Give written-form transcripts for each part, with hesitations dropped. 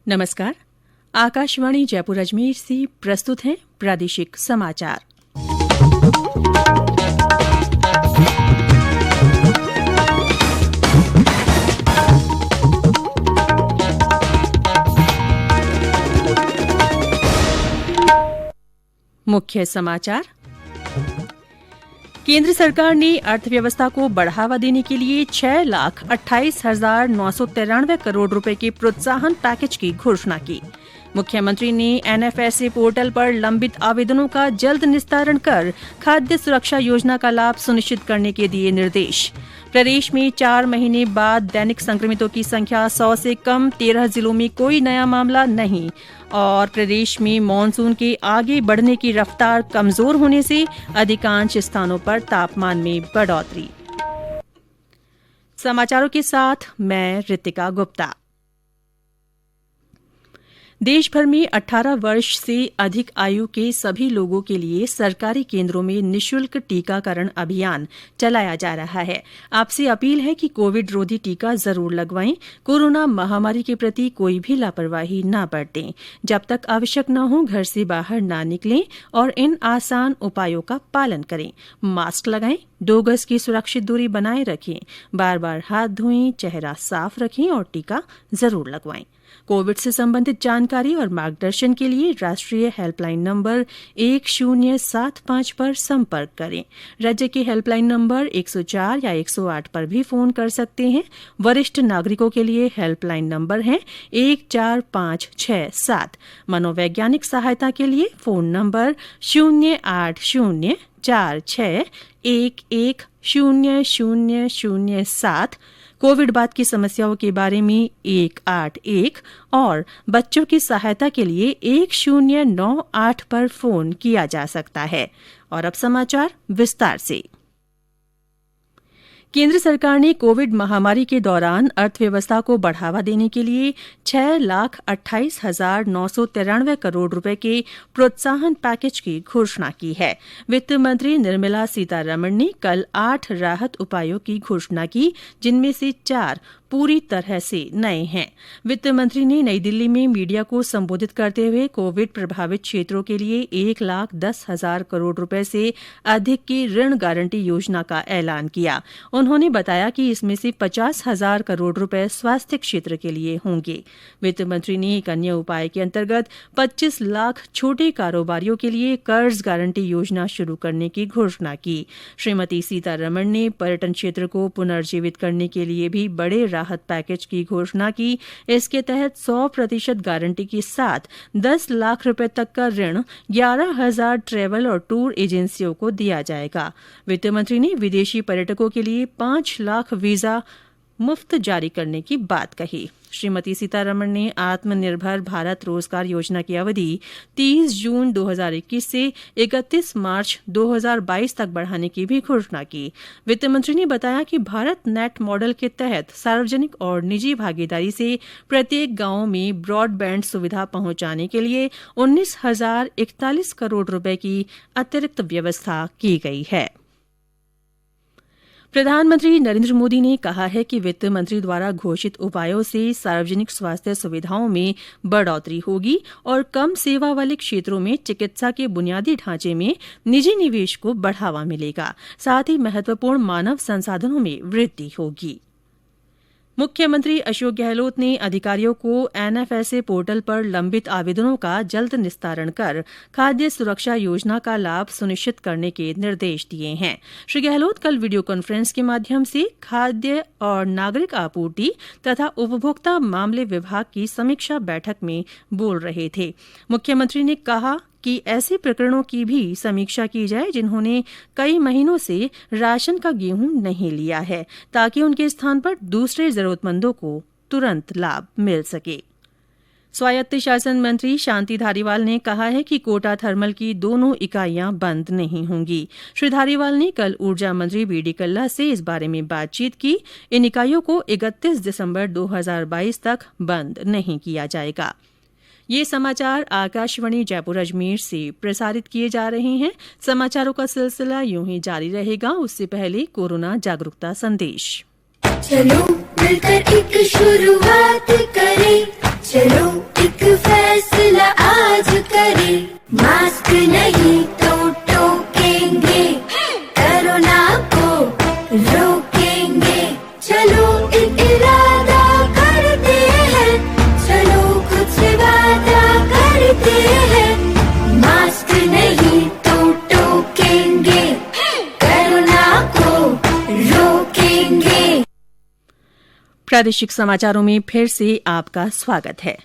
नमस्कार। आकाशवाणी जयपुर अजमेर से प्रस्तुत हैं प्रादेशिक समाचार। मुख्य समाचार। केंद्र सरकार ने अर्थव्यवस्था को बढ़ावा देने के लिए 6,28,993 करोड़ रुपए के प्रोत्साहन पैकेज की घोषणा की। मुख्यमंत्री ने एनएफएसए पोर्टल पर लंबित आवेदनों का जल्द निस्तारण कर खाद्य सुरक्षा योजना का लाभ सुनिश्चित करने के दिए निर्देश। प्रदेश में 4 महीने बाद दैनिक संक्रमितों की संख्या 100 से कम, 13 जिलों में कोई नया मामला नहीं। और प्रदेश में मानसून के आगे बढ़ने की रफ्तार कमजोर होने से अधिकांश स्थानों पर तापमान में बढ़ोतरी। समाचारों के साथ मैं रितिका गुप्ता। देश भर में 18 वर्ष से अधिक आयु के सभी लोगों के लिए सरकारी केंद्रों में निःशुल्क टीकाकरण अभियान चलाया जा रहा है। आपसे अपील है कि कोविड रोधी टीका जरूर लगवाएं। कोरोना महामारी के प्रति कोई भी लापरवाही न बरतें। जब तक आवश्यक न हो घर से बाहर न निकलें और इन आसान उपायों का पालन करें। मास्क लगाएं, 2 गज की सुरक्षित दूरी बनाए रखें, बार बार हाथ धोएं, चेहरा साफ रखें और टीका जरूर लगवाएं। कोविड से संबंधित जानकारी और मार्गदर्शन के लिए राष्ट्रीय हेल्पलाइन नंबर 1075 पर संपर्क करें। राज्य के हेल्पलाइन नंबर 104 या 108 पर भी फोन कर सकते हैं। वरिष्ठ नागरिकों के लिए हेल्पलाइन नंबर है 14567। मनोवैज्ञानिक सहायता के लिए फोन नंबर 08046411007। कोविड बाद की समस्याओं के बारे में 181 और बच्चों की सहायता के लिए 1098 पर फोन किया जा सकता है। और अब समाचार विस्तार से। केंद्र सरकार ने कोविड महामारी के दौरान अर्थव्यवस्था को बढ़ावा देने के लिए 6,28,993 करोड़ रुपए के प्रोत्साहन पैकेज की घोषणा की है। वित्त मंत्री निर्मला सीतारमण ने कल 8 राहत उपायों की घोषणा की, जिनमें से 4 पूरी तरह से नए हैं। वित्त मंत्री ने नई दिल्ली में मीडिया को संबोधित करते हुए कोविड प्रभावित क्षेत्रों के लिए 1,10,000 करोड़ रुपए से अधिक की ऋण गारंटी योजना का ऐलान किया। उन्होंने बताया कि इसमें से 50,000 करोड़ रुपए स्वास्थ्य क्षेत्र के लिए होंगे। वित्त मंत्री ने एक अन्य उपाय के अंतर्गत 25 लाख छोटे कारोबारियों के लिए कर्ज गारंटी योजना शुरू करने की घोषणा की। श्रीमती सीतारमण ने पर्यटन क्षेत्र को पुनर्जीवित करने के लिए भी बड़े राहत पैकेज की घोषणा की। इसके तहत 100% गारंटी के साथ 10 लाख रुपए तक का ऋण 11,000 ट्रैवल और टूर एजेंसियों को दिया जाएगा। वित्त मंत्री ने विदेशी पर्यटकों के लिए 5 लाख वीजा मुफ्त जारी करने की बात कही। श्रीमती सीतारमण ने आत्मनिर्भर भारत रोजगार योजना की अवधि 30 जून 2021 से 31 मार्च 2022 तक बढ़ाने की भी घोषणा की। वित्त मंत्री ने बताया कि भारत नेट मॉडल के तहत सार्वजनिक और निजी भागीदारी से प्रत्येक गांव में ब्रॉडबैंड सुविधा पहुंचाने के लिए 19,041 करोड़ रुपए की अतिरिक्त व्यवस्था की गई है। प्रधानमंत्री नरेंद्र मोदी ने कहा है कि वित्त मंत्री द्वारा घोषित उपायों से सार्वजनिक स्वास्थ्य सुविधाओं में बढ़ोतरी होगी और कम सेवा वाले क्षेत्रों में चिकित्सा के बुनियादी ढांचे में निजी निवेश को बढ़ावा मिलेगा। साथ ही महत्वपूर्ण मानव संसाधनों में वृद्धि होगी। मुख्यमंत्री अशोक गहलोत ने अधिकारियों को एनएफएसए पोर्टल पर लंबित आवेदनों का जल्द निस्तारण कर खाद्य सुरक्षा योजना का लाभ सुनिश्चित करने के निर्देश दिए हैं। श्री गहलोत कल वीडियो कॉन्फ्रेंस के माध्यम से खाद्य और नागरिक आपूर्ति तथा उपभोक्ता मामले विभाग की समीक्षा बैठक में बोल रहे थे। मुख्यमंत्री ने कहा कि ऐसे प्रकरणों की भी समीक्षा की जाए जिन्होंने कई महीनों से राशन का गेहूं नहीं लिया है, ताकि उनके स्थान पर दूसरे जरूरतमंदों को तुरंत लाभ मिल सके। स्वायत्त शासन मंत्री शांति धारीवाल ने कहा है कि कोटा थर्मल की दोनों इकाइयां बंद नहीं होंगी। श्री धारीवाल ने कल ऊर्जा मंत्री बीडी कल्ला से इस बारे में बातचीत की। इन इकाइयों को 31 दिसंबर 2022 तक बंद नहीं किया जाएगा। ये समाचार आकाशवाणी जयपुर अजमेर से प्रसारित किए जा रहे हैं। समाचारों का सिलसिला यूं ही जारी रहेगा। उससे पहले कोरोना जागरूकता संदेश। चलो मिलकर एक शुरुआत करें, चलो प्रादेशिक समाचारों में फिर से आपका स्वागत है।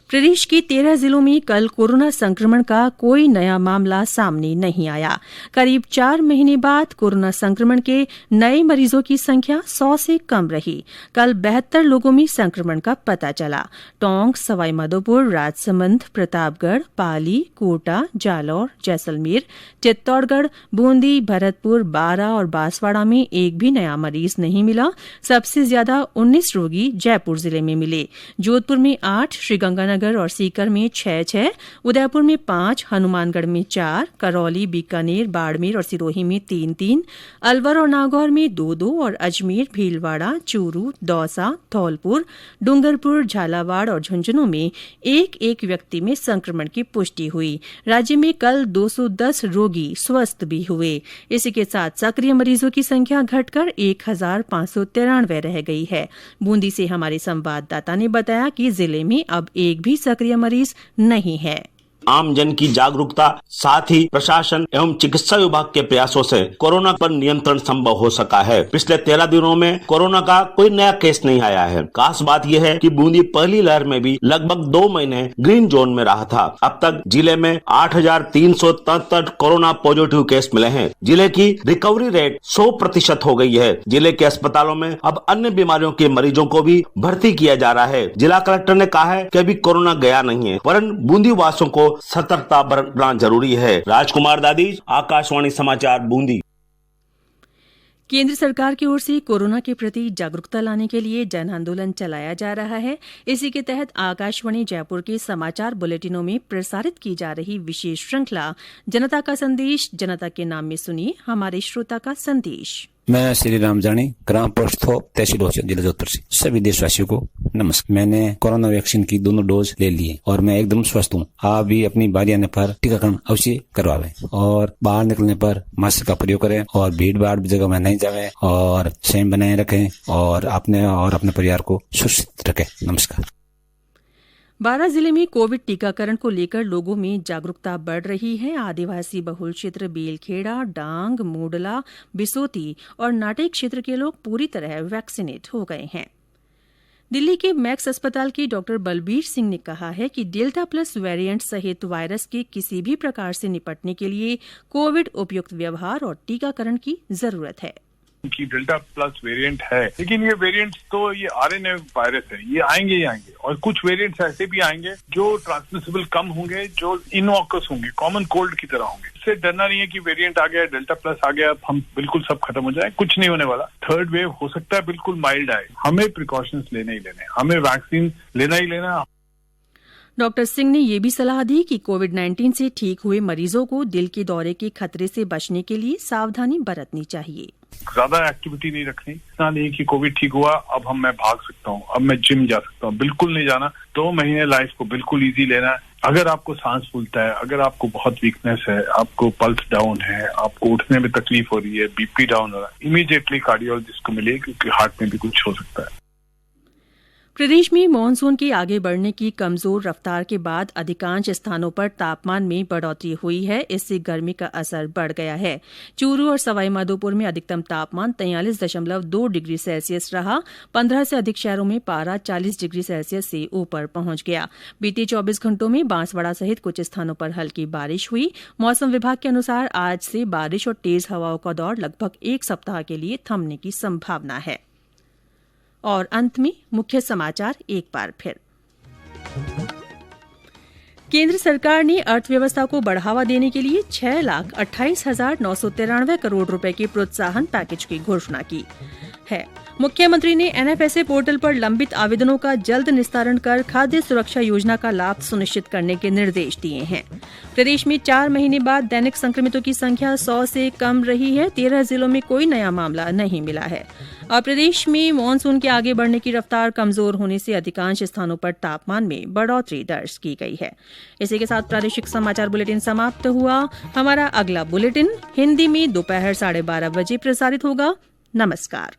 प्रदेश के 13 जिलों में कल कोरोना संक्रमण का कोई नया मामला सामने नहीं आया। करीब 4 महीने बाद कोरोना संक्रमण के नए मरीजों की संख्या 100 से कम रही। कल 72 लोगों में संक्रमण का पता चला। टोंक, सवाईमाधोपुर, राजसमंद, प्रतापगढ़, पाली, कोटा, जालौर, जैसलमेर, चित्तौड़गढ़, बूंदी, भरतपुर, बारां और बांसवाड़ा में एक भी नया मरीज नहीं मिला। सबसे ज्यादा 19 रोगी जयपुर जिले में मिले। जोधपुर में 8, श्रीगंगानगर और सीकर में 6-6, उदयपुर में 5, हनुमानगढ़ में 4, करौली, बीकानेर, बाड़मेर और सिरोही में 3-3, अलवर और नागौर में 2-2 और अजमेर, भीलवाड़ा, चूरू, दौसा, धौलपुर, डूंगरपुर, झालावाड़ और झुंझुनू में एक व्यक्ति में संक्रमण की पुष्टि हुई। राज्य में कल 210 रोगी स्वस्थ भी हुए। इसी के साथ सक्रिय मरीजों की संख्या घटकर 1593 रह गई है। बूंदी से हमारे संवाददाता ने बताया कि जिले में अब एक भी सक्रिय मरीज नहीं है। आम जन की जागरूकता, साथ ही प्रशासन एवं चिकित्सा विभाग के प्रयासों से कोरोना पर नियंत्रण संभव हो सका है। पिछले 13 दिनों में कोरोना का कोई नया केस नहीं आया है। खास बात यह है कि बूंदी पहली लहर में भी लगभग 2 महीने ग्रीन जोन में रहा था। अब तक जिले में 8,373 कोरोना पॉजिटिव केस मिले हैं। जिले की रिकवरी रेट 100% हो गई है। जिले के अस्पतालों में अब अन्य बीमारियों के मरीजों को भी भर्ती किया जा रहा है। जिला कलेक्टर ने कहा है कि अभी कोरोना गया नहीं है, वरन बूंदी वासियों को सतर्कता बरतना जरूरी है। राजकुमार दादी, आकाशवाणी समाचार, बूंदी। केंद्र सरकार की ओर से कोरोना के प्रति जागरूकता लाने के लिए जन आंदोलन चलाया जा रहा है। इसी के तहत आकाशवाणी जयपुर के समाचार बुलेटिनों में प्रसारित की जा रही विशेष श्रृंखला जनता का संदेश, जनता के नाम में सुनिए हमारे श्रोता का संदेश। मैं श्री राम जानी, ग्राम पोस्ट थोप, तहसील होशियार, जिला जोधपुर से सभी देशवासियों को नमस्कार। मैंने कोरोना वैक्सीन की दोनों डोज ले लिए और मैं एकदम स्वस्थ हूँ। आप भी अपनी बारी आने पर टीकाकरण अवश्य करवाएं और बाहर निकलने पर मास्क का प्रयोग करें और भीड़ भाड़ जगह में नहीं जाएं और संयम बनाए रखें और अपने और अपने परिवार को सुरक्षित रखें। नमस्कार। बारां जिले में कोविड टीकाकरण को लेकर लोगों में जागरूकता बढ़ रही है। आदिवासी बहुल क्षेत्र बेलखेड़ा, डांग, मोडला, बिसोती और नाटे क्षेत्र के लोग पूरी तरह वैक्सीनेट हो गए हैं। दिल्ली के मैक्स अस्पताल के डॉक्टर बलबीर सिंह ने कहा है कि डेल्टा प्लस वेरिएंट सहित वायरस के किसी भी प्रकार से निपटने के लिए कोविड उपयुक्त व्यवहार और टीकाकरण की जरूरत है। कि डेल्टा प्लस वेरिएंट है, लेकिन ये वेरिएंट्स तो ये आरएनए वायरस है, ये आएंगे ही आएंगे और कुछ वेरिएंट्स ऐसे भी आएंगे जो ट्रांसमिसिबल कम होंगे, जो इनऑकस होंगे, कॉमन कोल्ड की तरह होंगे। इससे डरना नहीं है कि वेरिएंट आ गया, डेल्टा प्लस आ गया, हम बिल्कुल सब खत्म हो जाए, कुछ नहीं होने वाला। थर्ड वेव हो सकता है बिल्कुल माइल्ड आए, हमें प्रिकॉशंस लेने ही लेने, हमें वैक्सीन लेना ही लेना। डॉक्टर सिंह ने यह भी सलाह दी कि कोविड-19 से ठीक हुए मरीजों को दिल के दौरे के खतरे से बचने के लिए सावधानी बरतनी चाहिए। ज्यादा एक्टिविटी नहीं रखनी, इतना नहीं कि कोविड ठीक हुआ अब मैं भाग सकता हूँ, अब मैं जिम जा सकता हूँ, बिल्कुल नहीं जाना। 2 महीने लाइफ को बिल्कुल इजी लेना है। अगर आपको सांस फूलता है, अगर आपको बहुत वीकनेस है, आपको पल्स डाउन है, आपको उठने में तकलीफ हो रही है, बीपी डाउन हो रहा है, इमीडिएटली कार्डियोलॉजिस्ट को मिले, क्योंकि हार्ट में भी कुछ हो सकता है। प्रदेश में मानसून के आगे बढ़ने की कमजोर रफ्तार के बाद अधिकांश स्थानों पर तापमान में बढ़ोतरी हुई है। इससे गर्मी का असर बढ़ गया है। चूरू और सवाईमाधोपुर में अधिकतम तापमान 43.2 डिग्री सेल्सियस रहा। 15 से अधिक शहरों में पारा 40 डिग्री सेल्सियस से ऊपर पहुंच गया। बीते 24 घंटों में बांसवाड़ा सहित कुछ स्थानों पर हल्की बारिश हुई। मौसम विभाग के अनुसार आज से बारिश और तेज हवाओं का दौर लगभग 1 सप्ताह के लिए थमने की संभावना है। और अंत में मुख्य समाचार एक बार फिर। केंद्र सरकार ने अर्थव्यवस्था को बढ़ावा देने के लिए 6,28,993 करोड़ रुपए के प्रोत्साहन पैकेज की घोषणा की है। मुख्यमंत्री ने एनएफएसए पोर्टल पर लंबित आवेदनों का जल्द निस्तारण कर खाद्य सुरक्षा योजना का लाभ सुनिश्चित करने के निर्देश दिए हैं। प्रदेश में 4 महीने बाद दैनिक संक्रमितों की संख्या 100 से कम रही है। 13 जिलों में कोई नया मामला नहीं मिला है। और प्रदेश में मानसून के आगे बढ़ने की रफ्तार कमजोर होने से अधिकांश स्थानों पर तापमान में बढ़ोतरी दर्ज की गई है। इसी के साथ प्रादेशिक समाचार बुलेटिन समाप्त हुआ। हमारा अगला बुलेटिन हिंदी में दोपहर 12:30 बजे प्रसारित होगा। नमस्कार।